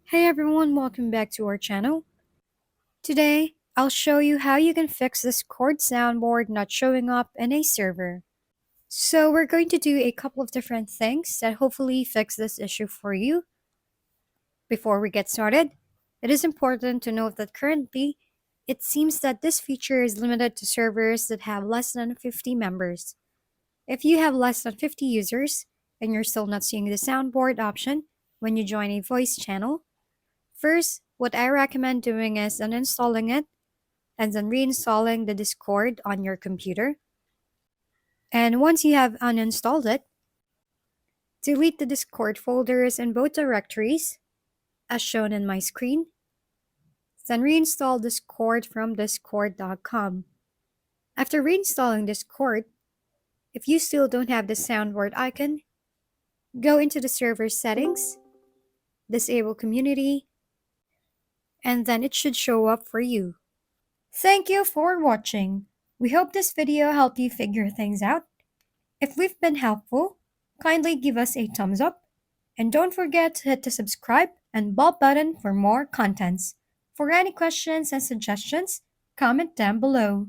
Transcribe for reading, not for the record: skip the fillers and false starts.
Hey everyone, welcome back to our channel. Today, I'll show you how you can fix this chord soundboard not showing up in a server. So we're going to do a couple of different things that hopefully fix this issue for you. Before we get started, it is important to note that currently, it seems that this feature is limited to servers that have less than 50 members. If you have less than 50 users, and you're still not seeing the soundboard option when you join a voice channel, first, what I recommend doing is uninstalling it and then reinstalling the Discord on your computer. And once you have uninstalled it, delete the Discord folders in both directories, as shown in my screen. Then reinstall Discord from discord.com. After reinstalling Discord, if you still don't have the soundboard icon, go into the server settings, disable community, and then it should show up for you. Thank you for watching. We hope this video helped you figure things out. If we've been helpful, kindly give us a thumbs up. And don't forget to hit the subscribe and bell button for more contents. For any questions and suggestions, comment down below.